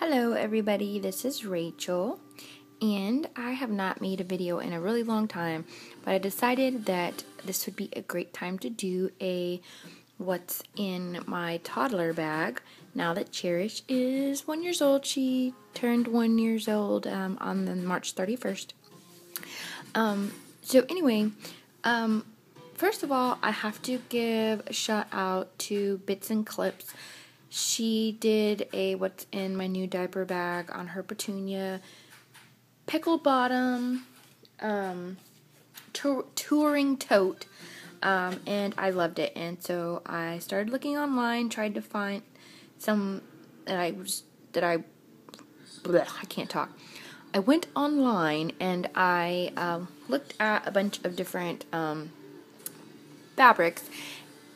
Hello everybody, this is Rachel, and I have not made a video in a really long time, but I decided that this would be a great time to do a what's in my toddler bag now that Cherish is 1 year old. She turned 1 year old on the March 31st. So anyway, first of all, I have to give a shout out to Bits and Clips. She did a what's in my new diaper bag on her Petunia Picklebottom Touring Tote, and I loved it. And so I started looking online, tried to find some I can't talk. I went online and I looked at a bunch of different fabrics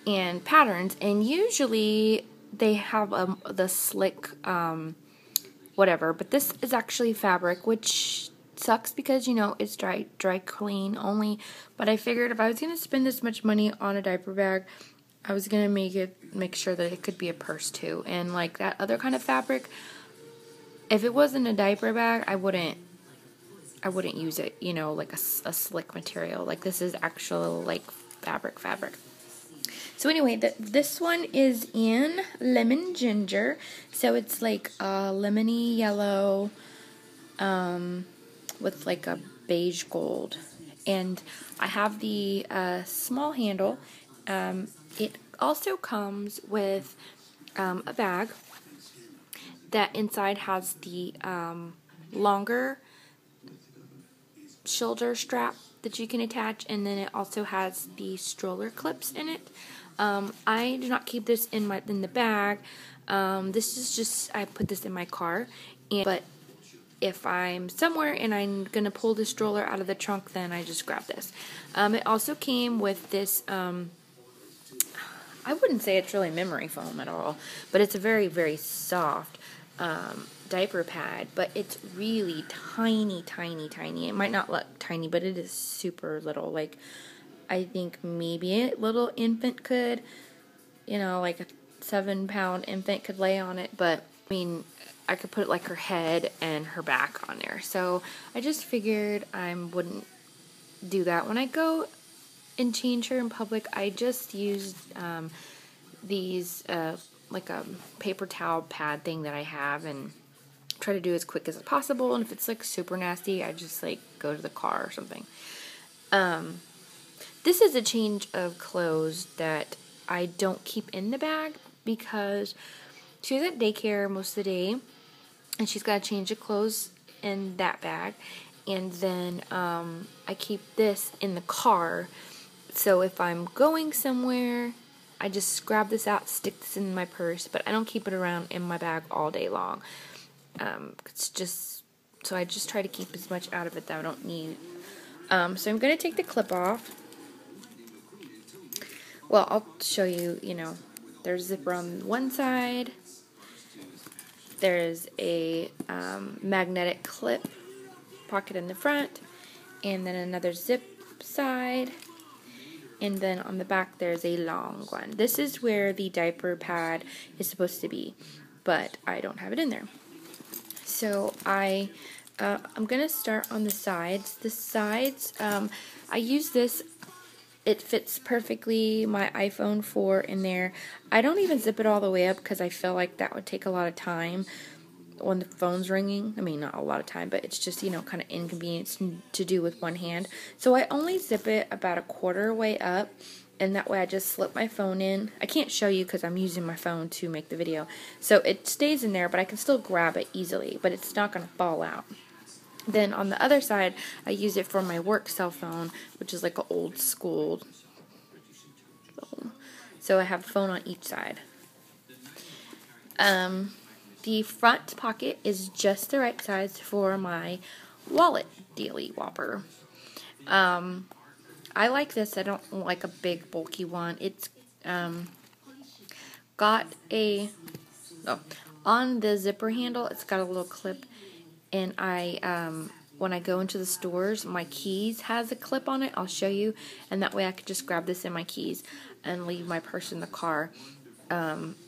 and patterns, and usually they have the slick whatever, but this is actually fabric, which sucks because, you know, it's dry clean only. But I figured if I was going to spend this much money on a diaper bag, I was going to make sure that it could be a purse too. And like that other kind of fabric, if it wasn't a diaper bag, I wouldn't use it, you know, like a slick material. Like this is actual like fabric. So anyway, this one is in lemon ginger, so it's like a lemony yellow with like a beige gold. And I have the small handle. It also comes with a bag that inside has the longer shoulder strap that you can attach, and then it also has the stroller clips in it. I do not keep this in the bag. This is just, I put this in my car, but if I'm somewhere and I'm gonna pull the stroller out of the trunk, then I just grab this. It also came with this, I wouldn't say it's really memory foam at all, but it's a very, very soft diaper pad, but it's really tiny. It might not look tiny, but it is super little. Like, I think maybe a little infant could, you know, like a 7-pound infant could lay on it, but I mean, I could put like her head and her back on there. So I just figured I wouldn't do that. When I go and change her in public, I just used these like a paper towel pad thing that I have, and try to do as quick as possible. And if it's like super nasty, I just like go to the car or something. This is a change of clothes that I don't keep in the bag because she's at daycare most of the day, and she's got to change the clothes in that bag. And then I keep this in the car, so if I'm going somewhere, I just grab this out, stick this in my purse, but I don't keep it around in my bag all day long. It's just, so I just try to keep as much out of it that I don't need. So I'm going to take the clip off. Well, I'll show you, you know, there's a zipper on one side. There's a magnetic clip pocket in the front, and then another zip side. And then on the back there's a long one. This is where the diaper pad is supposed to be, but I don't have it in there. So I'm going to start on the sides. The sides, I use this. It fits perfectly my iPhone 4 in there. I don't even zip it all the way up because I feel like that would take a lot of time when the phone's ringing. I mean, not a lot of time, but it's just, you know, kind of inconvenience to do with one hand. So I only zip it about a quarter way up, and that way I just slip my phone in. I can't show you because I'm using my phone to make the video. So it stays in there, but I can still grab it easily, but it's not going to fall out. Then on the other side, I use it for my work cell phone, which is like an old school phone. So I have a phone on each side. The front pocket is just the right size for my wallet dealy whopper. I like this. I don't like a big bulky one. It's got a, on the zipper handle, it's got a little clip, and when I go into the stores, my keys has a clip on it. I'll show you, and that way I could just grab this in my keys and leave my purse in the car.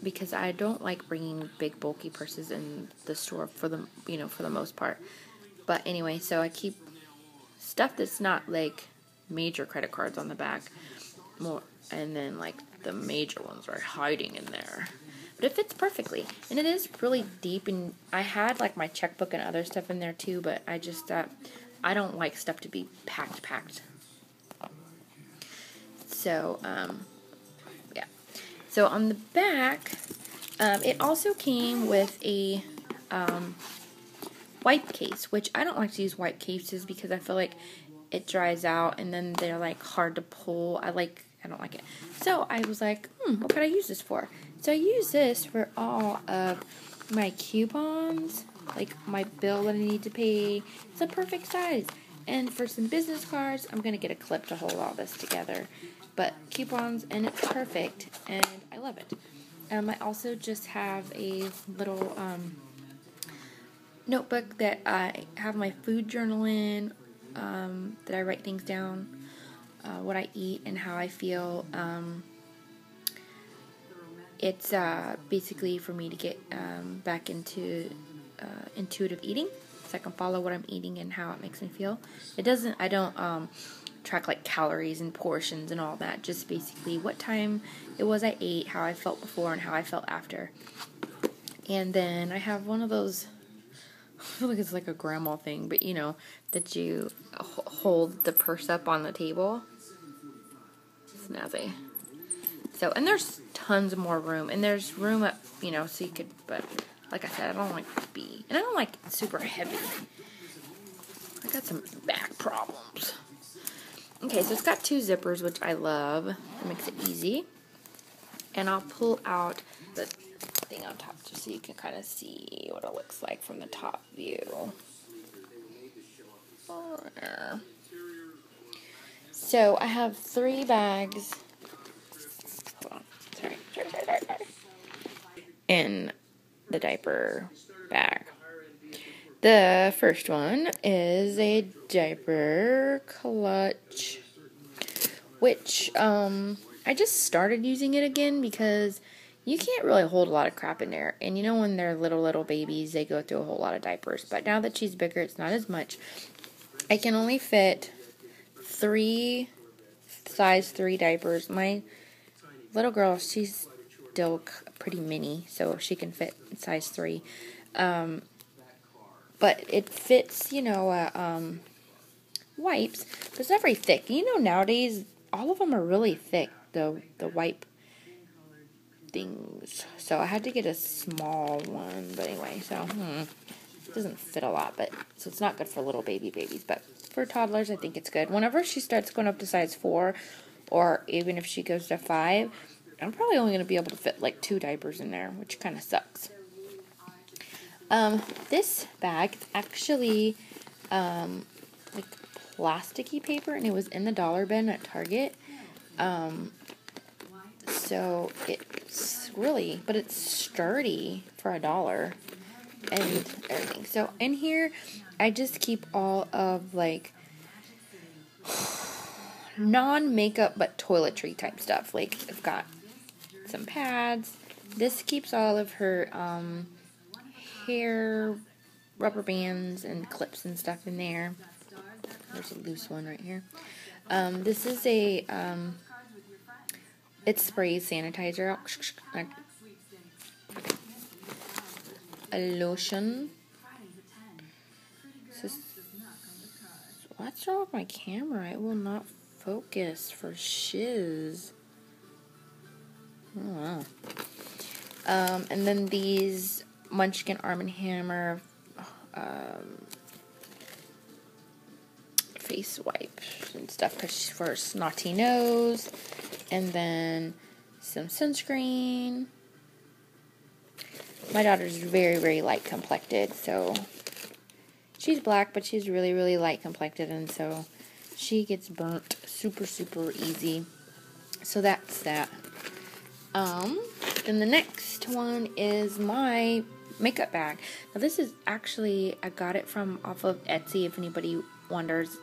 because I don't like bringing big bulky purses in the store for the, for the most part. But anyway, so I keep stuff that's not like major credit cards on the back, more, and then like the major ones are hiding in there. But it fits perfectly, and it is really deep, and I had like my checkbook and other stuff in there too, but I just, I don't like stuff to be packed. So, yeah. So on the back, it also came with a wipe case, which I don't like to use wipe cases because I feel like it dries out, and then they're like hard to pull. I don't like it. So I was like, what could I use this for? So I use this for all of my coupons, like my bill that I need to pay. It's a perfect size. And for some business cards, I'm going to get a clip to hold all this together. But coupons, and it's perfect, and I love it. I also just have a little notebook that I have my food journal in, that I write things down, what I eat and how I feel. It's basically for me to get back into intuitive eating, so I can follow what I'm eating and how it makes me feel. I don't track like calories and portions and all that, just basically what time it was I ate, how I felt before, and how I felt after. And then I have one of those, I feel like it's like a grandma thing, but that you hold the purse up on the table. Snazzy. So, and there's tons more room, and there's room up, so you could, but like I said, I don't like to be, and I don't like super heavy. I got some back problems. Okay, so it's got 2 zippers, which I love. It makes it easy. And I'll pull out the thing on top just so you can kind of see what it looks like from the top view. So I have 3 bags. Hold on. Sorry. In the diaper bag. The first one is a diaper clutch, which I just started using it again because you can't really hold a lot of crap in there. And when they're little babies, they go through a whole lot of diapers. But now that she's bigger, it's not as much. I can only fit 3 size 3 diapers. My little girl, she's still pretty mini, so she can fit size 3. But it fits, wipes, but it's not very thick. Nowadays, all of them are really thick, the wipe things. So I had to get a small one, but anyway, so, it doesn't fit a lot, so it's not good for little babies, but for toddlers, I think it's good. Whenever she starts going up to size 4, or even if she goes to 5, I'm probably only going to be able to fit like 2 diapers in there, which kind of sucks. This bag is actually, like plasticky paper, and it was in the dollar bin at Target. So it's really, but it's sturdy for $1 and everything. So in here, I just keep all of like non-makeup but toiletry type stuff. Like I've got some pads. This keeps all of her hair rubber bands and clips and stuff in there. There's a loose one right here. This is a it sprays sanitizer, a lotion. What's wrong with my camera? It will not focus for shiz. Oh wow. And then these Munchkin Arm & Hammer face wipes and stuff for snotty nose, and then some sunscreen. My daughter's very, very light complected, so she's black, but she's really, really light complected, and so she gets burnt super, super easy. So that's that. Then the next one is my makeup bag. Now this is actually, I got it from off of Etsy, if anybody wonders.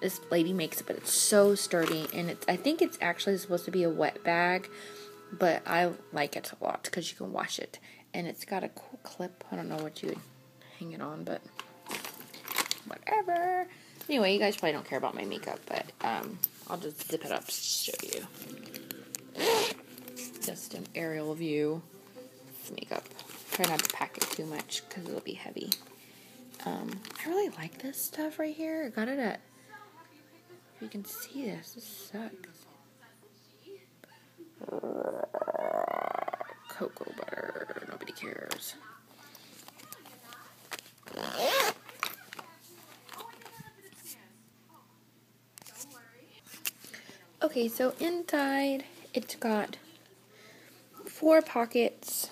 This lady makes it, but it's so sturdy, and I think it's actually supposed to be a wet bag, but I like it a lot because you can wash it. And it's got a cool clip. I don't know what you would hang it on, but whatever. Anyway, you guys probably don't care about my makeup, but I'll just zip it up to show you. Just an aerial view of makeup. Try not to pack it too much because it'll be heavy. I really like this stuff right here. I got it at, if you can see this sucks. Cocoa butter. Nobody cares. Okay, so inside it's got 4 pockets.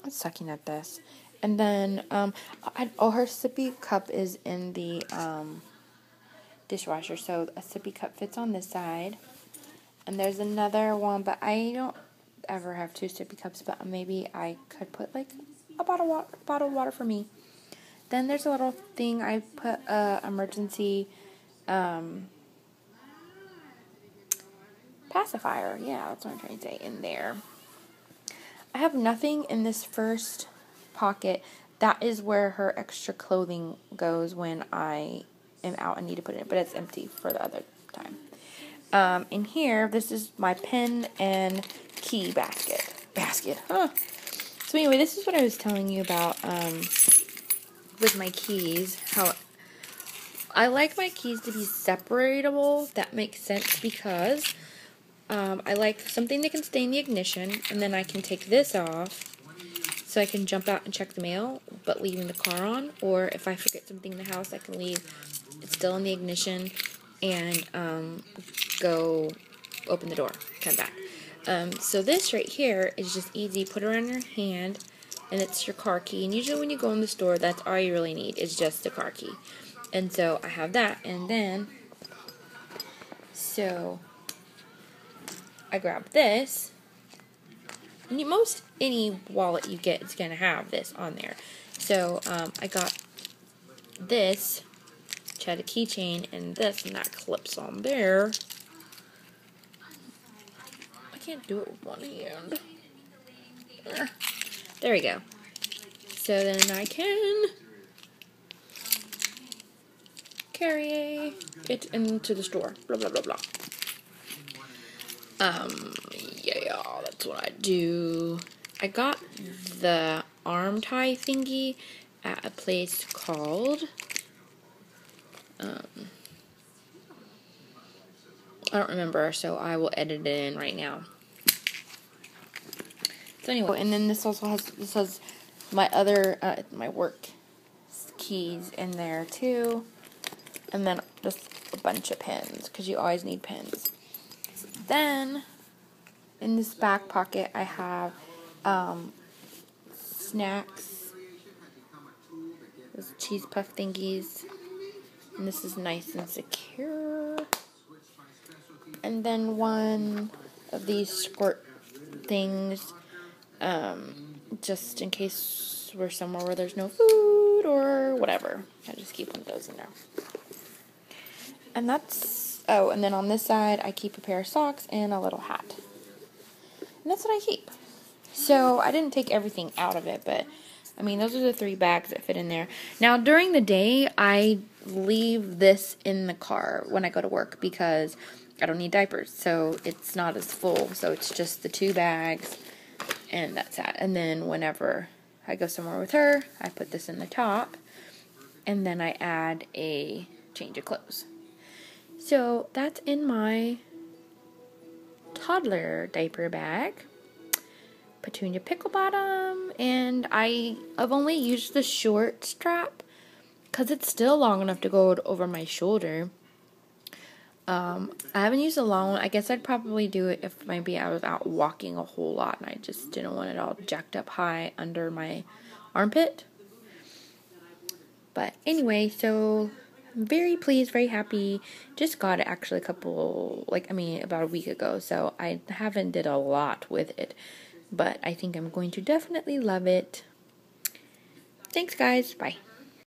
I'm sucking at this. And then, her sippy cup is in the dishwasher, so a sippy cup fits on this side. And there's another one, but I don't ever have 2 sippy cups, but maybe I could put like a bottle of water for me. Then there's a little thing I put emergency pacifier. Yeah, that's what I'm trying to say, in there. I have nothing in this first pocket. That is where her extra clothing goes when I am out and need to put it in, but it's empty for the other time. In here, this is my pen and key basket. Huh. So anyway, this is what I was telling you about with my keys. How I like my keys to be separatable. That makes sense because I like something that can stay in the ignition, and then I can take this off so I can jump out and check the mail, but leaving the car on. Or if I forget something in the house, I can leave it still in the ignition and go open the door, come back. So this right here is just easy. Put it on your hand, and it's your car key. And usually when you go in the store, that's all you really need is just the car key. And so I have that, and then so I grab this. And any wallet you get is going to have this on there. So I got this, which had a keychain, and this, and that clips on there. I can't do it with one hand. There we go. So then I can carry it into the store. Blah, blah, blah, blah. Yeah, that's what I do. I got the arm tie thingy at a place called, I don't remember, so I will edit it in right now. So anyway, and then this also has my other, my work keys in there too. And then just a bunch of pens, because you always need pens. Then, in this back pocket, I have snacks, those cheese puff thingies, and this is nice and secure. And then one of these squirt things, just in case we're somewhere where there's no food or whatever. I just keep one of those in there. And that's, oh, and then on this side, I keep a pair of socks and a little hat. And that's what I keep. So, I didn't take everything out of it, but, I mean, those are the 3 bags that fit in there. Now, during the day, I leave this in the car when I go to work because I don't need diapers. So, it's not as full. So, it's just the 2 bags, and that's that. And then, whenever I go somewhere with her, I put this in the top, and then I add a change of clothes. So, that's in my Toddler diaper bag. Petunia Picklebottom, and I've only used the short strap because it's still long enough to go over my shoulder. I haven't used the long one. I guess I'd probably do it if maybe I was out walking a whole lot and I just didn't want it all jacked up high under my armpit. But anyway, so I'm very pleased, very happy. Just got it actually about a week ago, so I haven't did a lot with it. But I think I'm going to definitely love it. Thanks, guys. Bye.